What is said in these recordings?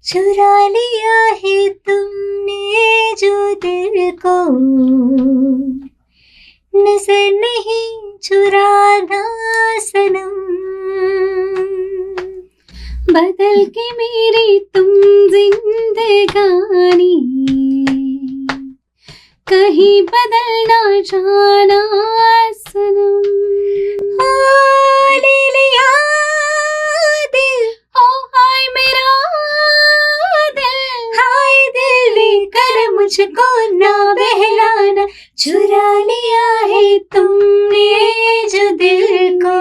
चुरा लिया है तुमने जो दिल को, नजर नहीं चुराना सनम। बदल के मेरी तुम जिंदगानी, कहीं बदल ना जाना सनम। ले लिया दिल, ओ हाय मेरा दिल, हाय दिल लेकर मुझको ना बहलाना। चुरा लिया है तुमने जो दिल को,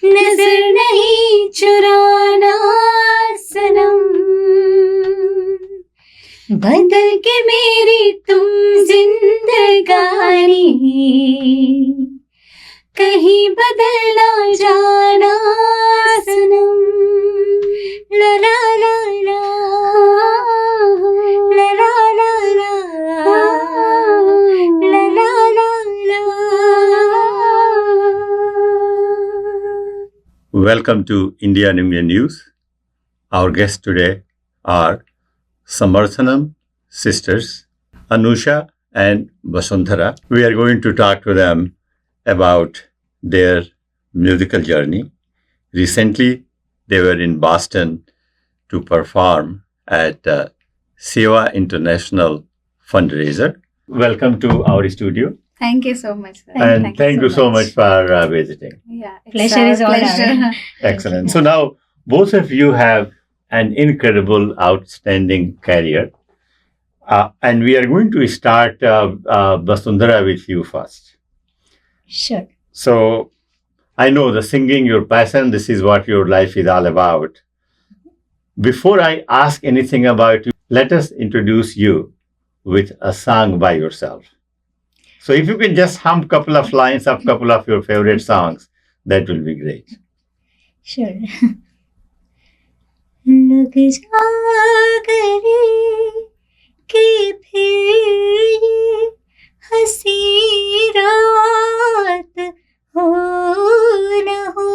नजर नहीं चुराना सनम। बदल के मेरी तुम जिंदगानी, कहीं बदल ना जाना सनम। ला ला ला ला, ला ला ला ला, ला ला ला ला। Welcome to Indian News. Our guests today are Samarthanam sisters, Anusha and Vasundhara. We are going to talk to them about their musical journey. Recently, they were in Boston to perform at Seva International fundraiser. Welcome to our studio. Thank you so much, sir. And thank you so much for visiting. Yeah, Pleasure is all ours. Excellent. So now both of you have an incredible, outstanding career. And we are going to start, Vasundhara, with you first. Sure. So I know the singing, your passion, this is what your life is all about. Before I ask anything about you, let us introduce you with a song by yourself. So if you can just hum a couple of lines of a couple of your favorite songs, that will be great. Sure. लग जा गले कि फिर ये हंसी रात हो न हो,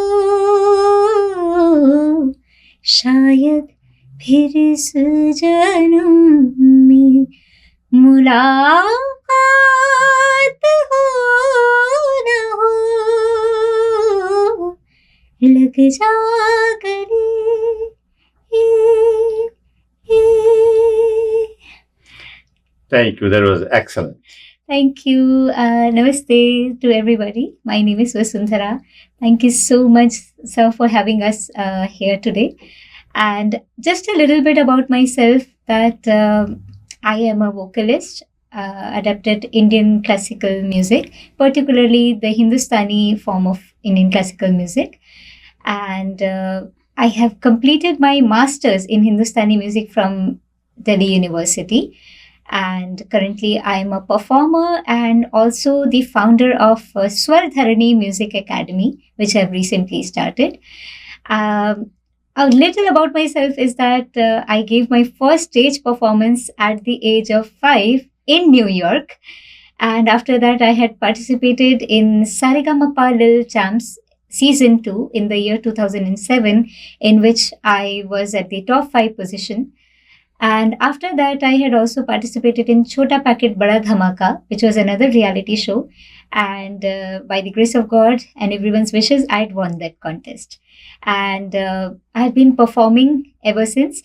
शायद फिर इस जन्म में मुलाकात हो न हो। लग जा गले। Thank you. That was excellent. Thank you. Namaste to everybody. My name is Vasundhara. Thank you so much, sir, for having us here today. And just a little bit about myself, that I am a vocalist, adapted Indian classical music, particularly the Hindustani form of Indian classical music. And I have completed my master's in Hindustani music from Delhi University. And currently I am a performer and also the founder of Swar Dharani Music Academy, which I have recently started. A little about myself is that I gave my first stage performance at the age of 5 in New York. And after that I had participated in Saregama Little Champs Season 2 in the year 2007, in which I was at the top 5 position. And after that, I had also participated in Chota Packet Bada Dhamaka, which was another reality show. And by the grace of God and everyone's wishes, I had won that contest. And I had been performing ever since.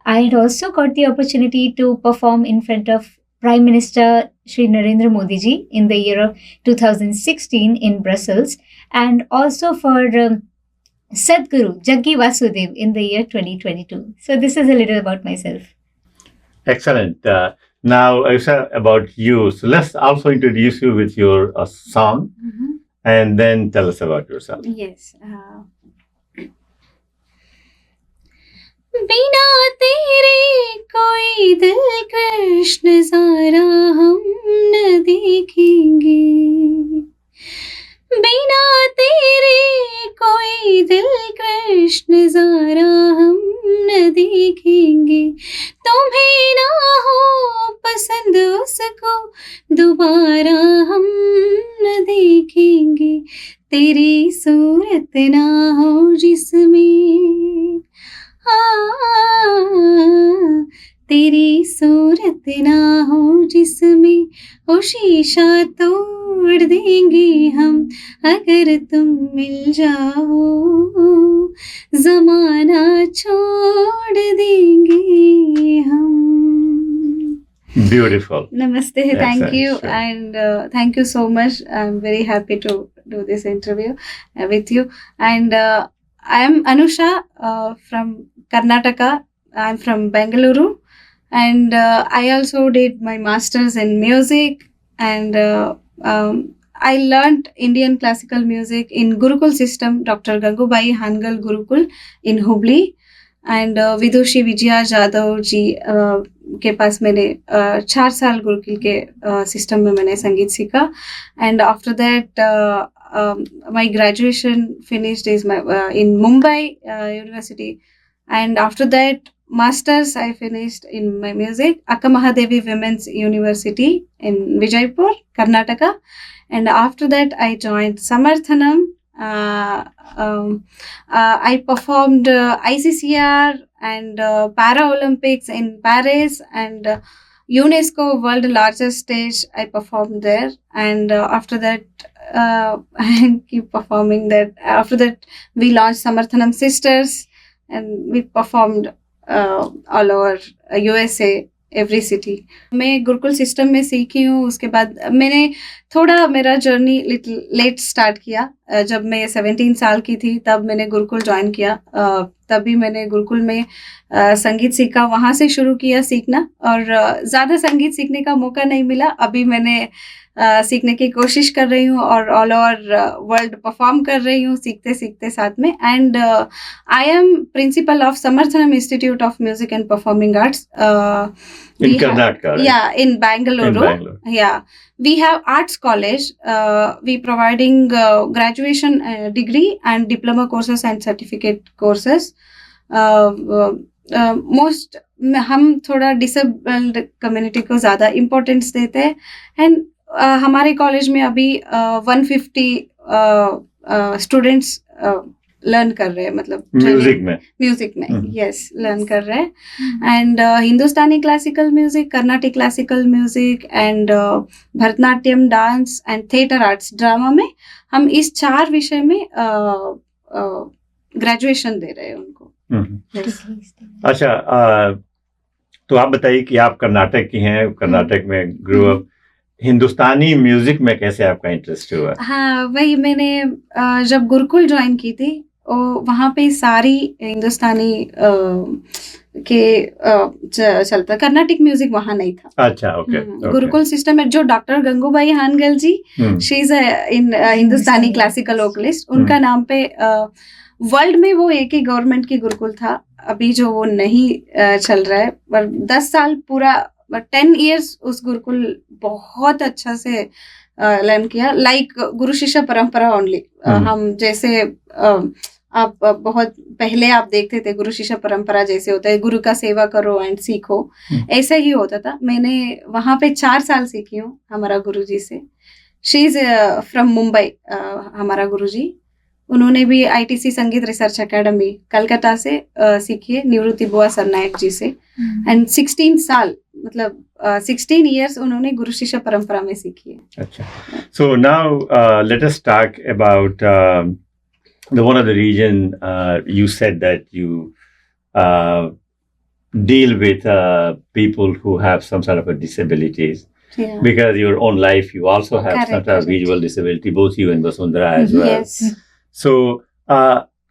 I had also got the opportunity to perform in front of Prime Minister Shri Narendra Modi ji in the year of 2016 in Brussels. And also for Sadhguru Jaggi Vasudev in the year 2022. So this is a little about myself. Excellent. Now, Aisha, about you. So let's also introduce you with your song, and then tell us about yourself. Yes. बिना तेरे कोई दिल कृष्ण सारा हम न देखेंगे, बिना तेरे कोई दिल कृष्ण सारा हम न देखेंगे। तुम्हें ना हो पसंद उसको दोबारा हम न देखेंगे, तेरी सूरत ना हो जिसमें तेरी सूरत ना हो जिसमें ओ शीशा तोड़ देंगे हम अगर तुम मिल जाओ जमाना छोड़ देंगे हम. Beautiful. Namaste, Yes, thank you, sure. and thank you so much. I'm very happy to do this interview with you. And I am Anusha from Karnataka. I'm from Bengaluru, and I also did my masters in music, and I learned Indian classical music in Gurukul system, Dr. Gangubai Hangal Gurukul in Hubli. And Vidushi Vijaya Jadhav ji के पास मैंने 4 साल गुरुकुल के system में मैंने संगीत सीखा. And after that my graduation finished is my in Mumbai university. And after that masters I finished in my music Akka Mahadevi Women's University in Vijaypur, Karnataka. And after that I joined Samarthanam. I performed ICCR and Paralympics in Paris and UNESCO World Largest Stage. I performed there, and after that I keep performing that. After that we launched Samarthanam Sisters, and we performed all over USA, every city. मैं Gurukul system में सीखी हूँ. उसके बाद मैंने थोड़ा मेरा journey little let start किया. जब मैं 17 साल की थी तब मैंने गुरुकुल ज्वाइन किया. तभी मैंने गुरुकुल में संगीत सीखा. वहाँ से शुरू किया सीखना, और ज़्यादा संगीत सीखने का मौका नहीं मिला. अभी मैंने सीखने की कोशिश कर रही हूँ और ऑल ओवर वर्ल्ड परफॉर्म कर रही हूँ सीखते सीखते साथ में. And I am principal of Samarthanam institute of music and performing arts in Karnataka, right? Yeah, in Bangalore. In Bangalore. Yeah, we have arts college. We providing graduation degree and diploma courses and certificate courses. Most हम थोड़ा disabled community को ज़्यादा importance देते हैं. And हमारे college में अभी 150 students learn कर रहे हैं, मतलब म्यूजिक में यस लर्न कर रहे हैं. And Hindustani classical music, Carnatic classical music and Bharatanatyam, dance and theatre arts, drama में हम इस 4 विषय में ग्रेजुएशन दे रहे हैं उनको. अच्छा, तो आप बताइए कि आप कर्नाटक की हैं, कर्नाटक में ग्रो अप. हिंदुस्तानी म्यूजिक में कैसे आपका इंटरेस्ट हुआ? हाँ, वही मैंने जब गुरुकुल ज्वाइन की थी वहाँ पे सारी हिंदुस्तानी के चलता, कर्नाटिक म्यूजिक वहाँ नहीं था. अच्छा, ओके. गुरुकुल सिस्टम में जो doctor Gangubai Hangal ji, she is in Hindustani classical vocalist. उनका नाम पे वर्ल्ड में वो एक ही गवर्नमेंट की गुरुकुल था. अभी जो वो नहीं चल रहा है, पर 10 साल पूरा 10 years उस गुरुकुल बहुत अच्छा से लर्न किया. लाइक गुरु शिष्य परंपरा ओनली. हम जैसे आप बहुत पहले आप देखते थे गुरु शिष्य परंपरा जैसे होता है, गुरु का सेवा करो एंड सीखो, ऐसा ही होता था. मैंने वहाँ पे 4 साल सीखी हूँ हमारा गुरुजी से. She is from Mumbai. हमारा गुरुजी, उन्होंने भी ITC संगीत रिसर्च एकेडमी कलकत्ता से सीखी है, निवृत्ति बुआ सरनायक जी से. एंड 16 साल, मतलब 16 years उन्होंने गुरु शिष्य परंपरा में सीखी है. अच्छा. So now let us talk about the one of the region you said that you deal with people who have some sort of a disabilities. Yeah. Because your own life you also have Correct, some sort of visual disability, both you and Vasundhara as well. Yes. So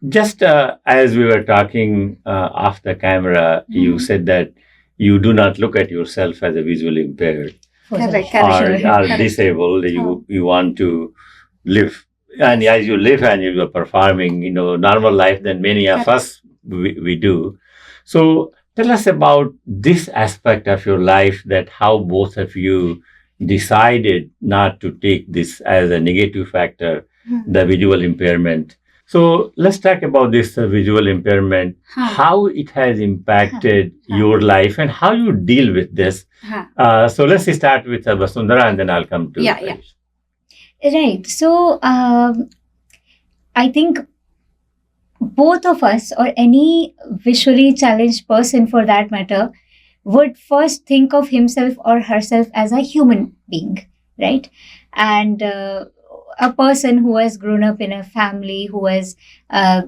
just as we were talking off the camera, you said that you do not look at yourself as a visually impaired Correct. or disabled. You want to live, and as you live and you are performing, normal life than many of us we do. So tell us about this aspect of your life, that how both of you decided not to take this as a negative factor, the visual impairment. So let's talk about this visual impairment, how it has impacted your life and how you deal with this. So let's start with Vasundhara and then I'll come to Right. So I think both of us, or any visually challenged person for that matter, would first think of himself or herself as a human being, right? And a person who has grown up in a family, who has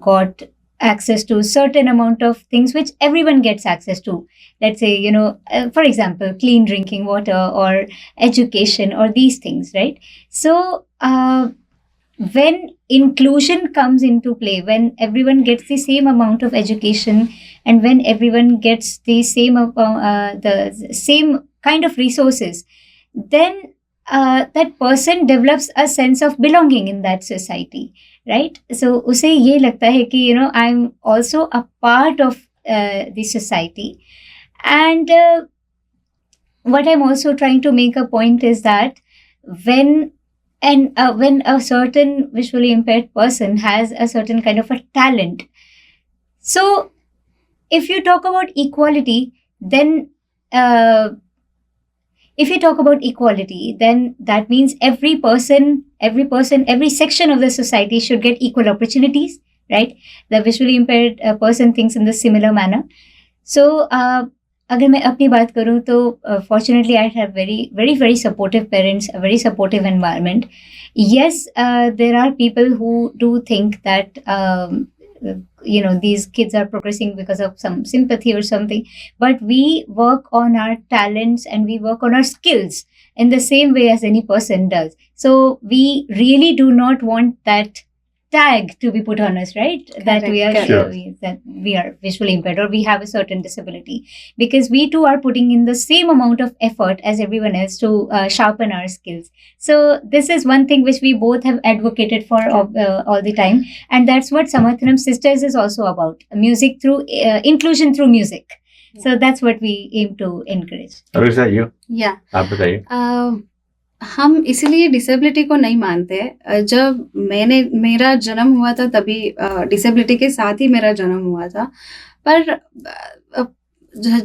got access to certain amount of things which everyone gets access to. Let's say, for example, clean drinking water or education or these things, right? So when inclusion comes into play, when everyone gets the same amount of education, and when everyone gets the same kind of resources, then that person develops a sense of belonging in that society, right? So उसे ये लगता है कि I'm also a part of the society. And what I'm also trying to make a point is that when a certain visually impaired person has a certain kind of a talent, so if you talk about equality, then that means every section of the society should get equal opportunities, right? The visually impaired person thinks in the similar manner. So अगर मैं अपनी बात करूँ तो fortunately I have very very very supportive parents, a very supportive environment. Yes, there are people who do think that these kids are progressing because of some sympathy or something, but we work on our talents and we work on our skills in the same way as any person does. So we really do not want that tag to be put on us, right? That we are Sure. that we are visually impaired or we have a certain disability, because we too are putting in the same amount of effort as everyone else to sharpen our skills. So this is one thing which we both have advocated for all the time, and that's what Samarthanam Sisters is also about: music through inclusion through music. So that's what we aim to encourage. Anusha, you? या आप बताइए. हम इसीलिए disability को नहीं मानते. जब मेरा जन्म हुआ था तभी डिसेबिलिटी के साथ ही मेरा जन्म हुआ था. पर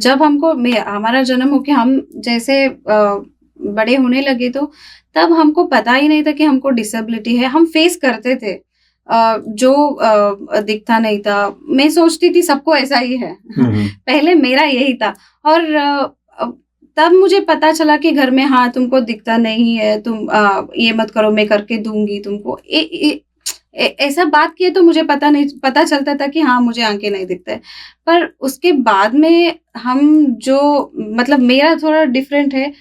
जब हमारा जन्म हो के हम जैसे बड़े होने लगे तो तब हमको पता ही नहीं था कि हमको डिसेबिलिटी है. हम फेस करते थे जो दिखता नहीं था. मैं सोचती थी सबको ऐसा ही है. पहले मेरा यही था. और तब मुझे पता चला कि घर में हाँ तुमको दिखता नहीं है, तुम ये मत करो, मैं करके दूंगी तुमको. ऐसा बात किए तो मुझे पता चलता था कि हाँ मुझे आंखें नहीं दिखता है. पर उसके बाद में हम जो मतलब मेरा थोड़ा डिफरेंट है.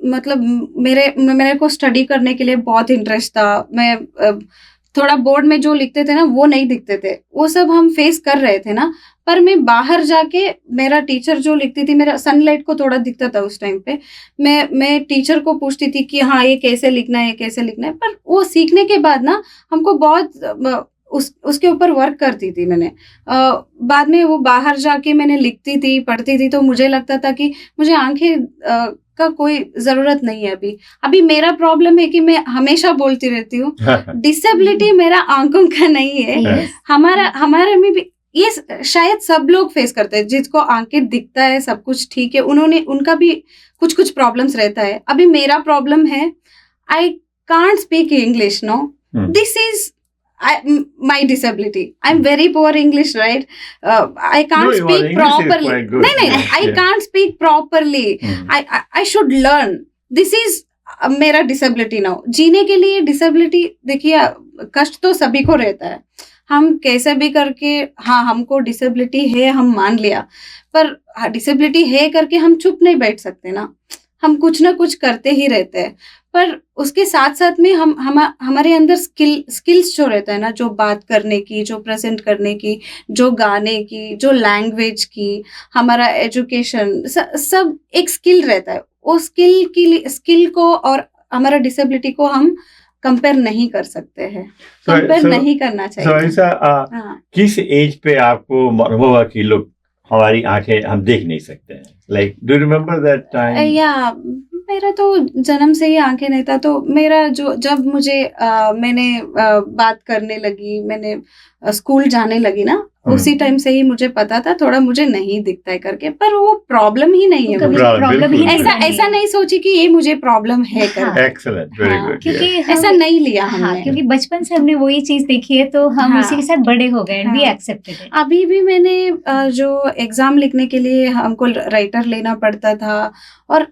मतलब मेरे को स्टडी करने के लिए बहुत इंटरेस्ट था. मैं थोड़ा बोर्ड में जो लिखते थे ना वो नहीं दिखते थे. वो सब हम फेस कर रहे थे ना. पर मैं बाहर जाके मेरा टीचर जो लिखती थी, मेरा सनलाइट को थोड़ा दिखता था उस टाइम पे. मैं टीचर को पूछती थी कि हाँ ये कैसे लिखना है. पर वो सीखने के बाद ना हमको बहुत उसके ऊपर वर्क करती थी मैंने. बाद में वो बाहर जाके मैंने लिखती थी, पढ़ती थी, तो मुझे लगता था कि मुझे आंखें का कोई जरूरत नहीं है. अभी मेरा प्रॉब्लम है कि मैं हमेशा बोलती रहती हूँ डिसेबिलिटी मेरा आंखों का नहीं है. Yes. हमारे में भी ये शायद सब लोग फेस करते हैं. जिसको आंखें दिखता है सब कुछ ठीक है, उनका भी कुछ प्रॉब्लम्स रहता है. अभी मेरा प्रॉब्लम है, I can't speak English. No, this is my disability. I'm very poor English, right? I can't speak properly. No, I can't speak properly. I should learn. This is मेरा disability now. जीने के लिए disability, देखिए कष्ट तो सभी को रहता है. हम कैसे भी करके हाँ हमको डिसेबिलिटी है हम मान लिया, पर डिसेबिलिटी है करके हम चुप नहीं बैठ सकते ना. हम कुछ ना कुछ करते ही रहते हैं. पर उसके साथ साथ में हमारे अंदर स्किल्स जो रहता है ना, जो बात करने की, जो प्रेजेंट करने की, जो गाने की, जो लैंग्वेज की, हमारा एजुकेशन, सब एक स्किल रहता है. वो स्किल को और हमारा डिसेबिलिटी को हम कंपेयर नहीं कर सकते हैं. कंपेयर नहीं करना चाहिए. किस एज पे आपको अनुभव हुआ कि लोग हमारी आंखें हम देख नहीं सकते हैं? Like do you remember that time? या मेरा तो जन्म से ही आंखें नहीं था. तो मेरा जब मुझे मैंने बात करने लगी, मैंने स्कूल जाने लगी ना, उसी टाइम से ही मुझे पता था थोड़ा मुझे नहीं दिखता है करके, पर वो प्रॉब्लम ही नहीं है कभी मुझे। प्रॉब्लम ही बिल्कुल। ऐसा नहीं ऐसा है। नहीं सोची कि ये मुझे प्रॉब्लम है हाँ। करके, Excellent, very हाँ, good. क्योंकि yes. ऐसा हम नहीं लिया हाँ, हमने। क्योंकि बचपन से हमने वही चीज देखी है तो हम हाँ। उसी के साथ बड़े हो गए एंड वी हाँ। Accepted it. अभी भी मैंने जो एग्जाम लिखने के लिए हमको राइटर लेना पड़ता था, और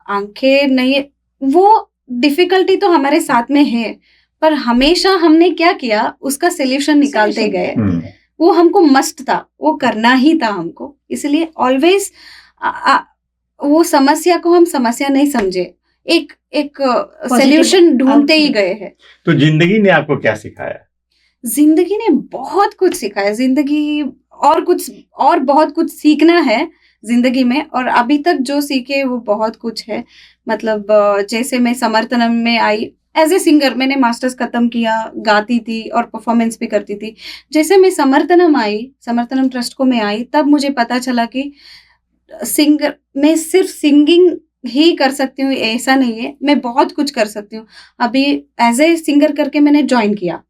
आंखें नहीं, वो डिफिकल्टी तो हमारे साथ में है, पर हमेशा हमने क्या किया, उसका सोल्यूशन निकालते गए। वो हमको मस्ट था, वो करना ही था हमको, इसलिए ऑलवेज वो समस्या को हम समस्या नहीं समझे, एक एक सोल्यूशन ढूंढते ही गए हैं। तो जिंदगी ने आपको क्या सिखाया? जिंदगी ने बहुत कुछ सिखाया, जिंदगी और बहुत कुछ सीखना है जिंदगी में, और अभी तक जो सीखे वो बहुत कुछ है। मतलब जैसे मैं समर्थनम में आई एज ए सिंगर, मैंने मास्टर्स खत्म किया, गाती थी और परफॉर्मेंस भी करती थी। जैसे मैं समर्थनम आई, समर्थनम ट्रस्ट को मैं आई, तब मुझे पता चला कि सिंगर, मैं सिर्फ सिंगिंग ही कर सकती हूँ ऐसा नहीं है, मैं बहुत कुछ कर सकती हूँ। अभी एज ए सिंगर करके मैंने ज्वाइन किया,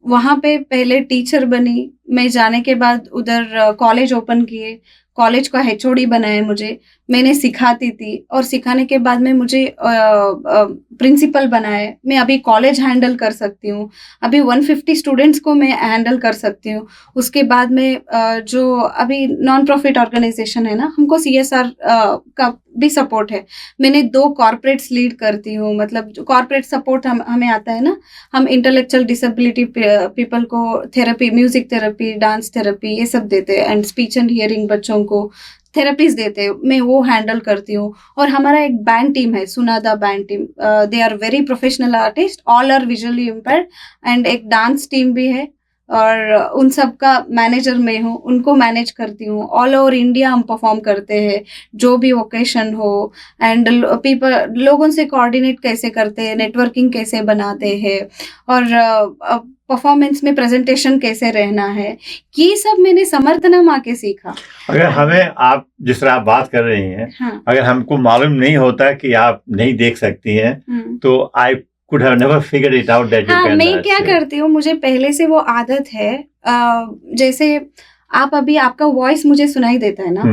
वहाँ पे पहले टीचर बनी, मैं जाने के बाद उधर कॉलेज ओपन किए, कॉलेज का HOD बनाया मुझे, मैंने सिखाती थी, और सिखाने के बाद में मुझे प्रिंसिपल बनाए। मैं अभी कॉलेज हैंडल कर सकती हूँ, अभी 150 स्टूडेंट्स को मैं हैंडल कर सकती हूँ। उसके बाद में जो अभी नॉन प्रॉफिट ऑर्गेनाइजेशन है ना, हमको CSR का भी सपोर्ट है। मैंने 2 कॉर्पोरेट्स लीड करती हूँ, मतलब जो कॉर्पोरेट सपोर्ट हमें आता है ना, हम इंटेलेक्चुअल डिसेबिलिटी पीपल को therapy, music therapy, dance therapy, ये सब देते हैं, एंड स्पीच एंड हियरिंग बच्चों को थेरेपीज देते हैं, मैं वो हैंडल करती हूँ। और हमारा एक बैंड टीम है, Sunaada band team, they are very professional artist, all are visually impaired, and एक डांस टीम भी है, और उन सब का मैनेजर मैं हूँ, उनको मैनेज करती हूँ। ऑल ओवर इंडिया हम परफॉर्म करते हैं, जो भी ओकेशन हो, एंड लोगों से कोऑर्डिनेट कैसे करते हैं, नेटवर्किंग कैसे बनाते हैं, और परफॉर्मेंस में प्रेजेंटेशन कैसे रहना है, ये सब मैंने समर्थनम आके सीखा। अगर हमें, आप जिस तरह आप बात कर रही हैं, हाँ। अगर हमको मालूम नहीं होता कि आप नहीं देख सकती हैं, तो आई could have never figured it out that you हाँ, can मैं क्या sing. करती हूँ, मुझे पहले से वो आदत है, जैसे आप अभी आपका वॉइस मुझे सुनाई देता है ना,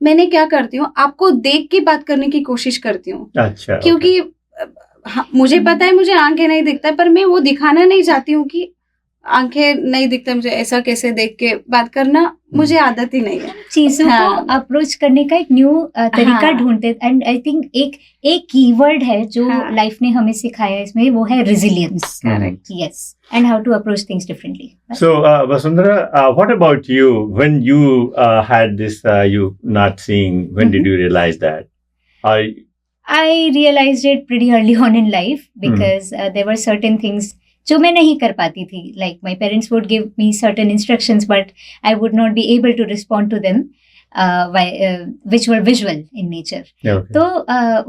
मैंने क्या करती हूँ, आपको देख के बात करने की कोशिश करती हूँ। अच्छा, क्योंकि मुझे पता है मुझे आंखें नहीं दिखता है, पर मैं वो दिखाना नहीं चाहती हूँ कि आंखें नहीं दिखता, मुझे ऐसा कैसे देख के बात करना, मुझे आदत ही नहीं है। चीजों को अप्रोच करने का एक न्यू तरीका ढूंढते, एंड आई थिंक एक कीवर्ड है जो लाइफ ने हमें सिखाया इसमें, वो है resilience. Yes, and how to approach things differently. So Vasundhara, what about you? When you had this, you not seeing, when did you realize that? I realized it pretty early on in life because there were certain things जो मैं नहीं कर पाती थी, like my parents would give me certain instructions but I would not be able to respond to them, which were visual in nature. Okay. तो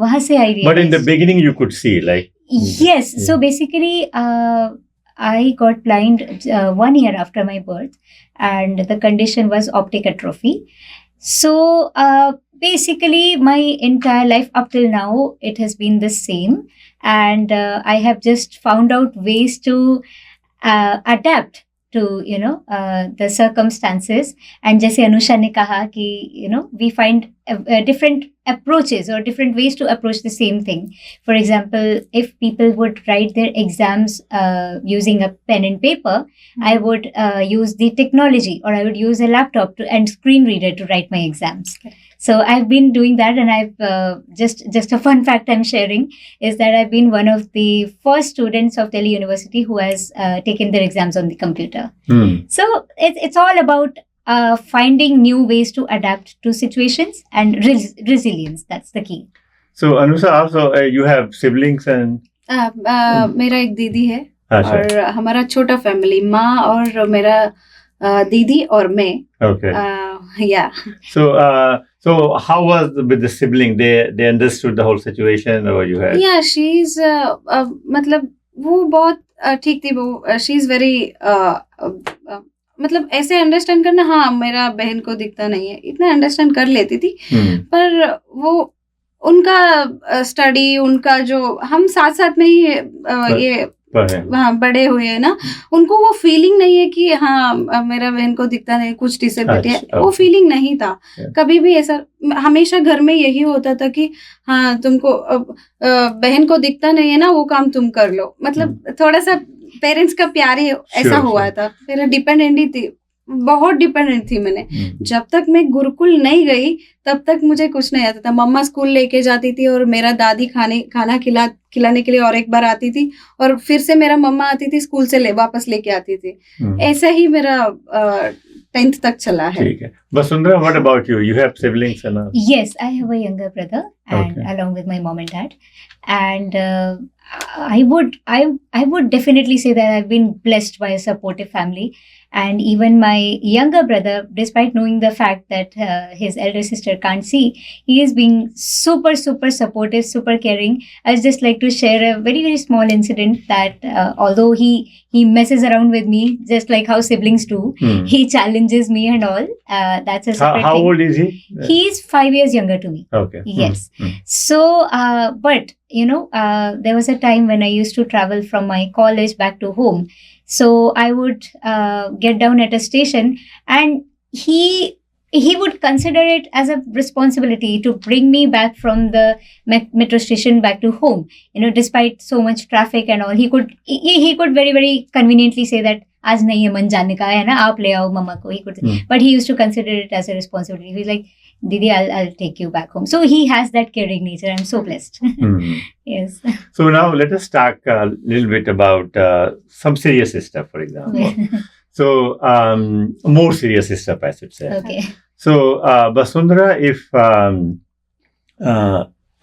वहाँ से I realized. But in the beginning you could see, like. Yes, yeah. So basically I got blind 1 year after my birth, and the condition was optic atrophy. So basically my entire life up till now it has been the same, and I have just found out ways to adapt to the circumstances. And जैसे अनुषा ने कहा कि we find different approaches or different ways to approach the same thing. For example, if people would write their exams using a pen and paper, I would use the technology, or I would use a laptop and screen reader to write my exams. So I've been doing that, and I've just a fun fact I'm sharing is that I've been one of the first students of Delhi University who has taken their exams on the computer. So it's all about finding new ways to adapt to situations and resilience. That's the key. So Anusha, also you have siblings and मेरा एक दीदी है, और हमारा छोटा family, माँ और मेरा दीदी और मैं. Okay. Yeah. So how was with the sibling? They understood the whole situation, or you had? Yeah, she's मतलब वो बहुत ठीक थी, वो she is very मतलब ऐसे अंडरस्टैंड करना, हाँ मेरा बहन को दिखता नहीं है, इतना अंडरस्टैंड कर लेती थी. पर वो उनका स्टडी, उनका जो हम साथ साथ में ही ये हाँ बड़े हुए हैं ना, उनको वो फीलिंग नहीं है कि हाँ मेरा बहन को दिखता नहीं, कुछ डिसेबिलिटी है, अच्छा, वो okay. फीलिंग नहीं था Yeah. कभी भी ऐसा। हमेशा घर में यही होता था कि हाँ तुमको बहन को दिखता नहीं है ना, वो काम तुम कर लो, मतलब थोड़ा सा पेरेंट्स का प्यार ही ऐसा हुआ था। मेरा डिपेंडेंट ही थी, बहुत डिपेंडेंट थी मैंने। जब तक मैं गुरुकुल नहीं गई तब तक मुझे कुछ नहीं आता था। मम्मा स्कूल लेके जाती थी और मेरा दादी खाना खिलाने के लिए और एक बार आती थी, और फिर से मेरा मम्मा आती थी स्कूल से वापस लेके आती थी। ऐसा ही मेरा 10th तक चला है। ठीक है। Vasundhara, what about you? You have siblings and all? Yes, I have a younger brother, and Okay. along with my mom and dad, and I would definitely say that I've been blessed by a supportive family. And even my younger brother, despite knowing the fact that his elder sister can't see, he is being super supportive, super caring. I just like to share a very small incident that although he messes around with me just like how siblings do, he challenges me and all. That's a separate How thing. old is he? He is 5 years younger to me. Okay. Yes. So, but there was a time when I used to travel from my college back to home. So I would get down at a station, and he would consider it as a responsibility to bring me back from the metro station back to home. Despite so much traffic and all, he could very conveniently say that आज नहीं है मन जाने का है ना, आप ले आओ मम्मा को. He could, but he used to consider it as a responsibility. He's like, Didi, I'll take you back home. So he has that caring nature. I'm so blessed. Yes. So now let us talk a little bit about some serious stuff, for example. So more serious stuff, I should say. Okay. So Vasundhara, if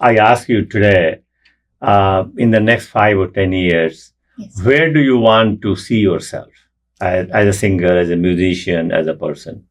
I ask you today, in the next 5 or 10 years, Yes. where do you want to see yourself as a singer, as a musician, as a person?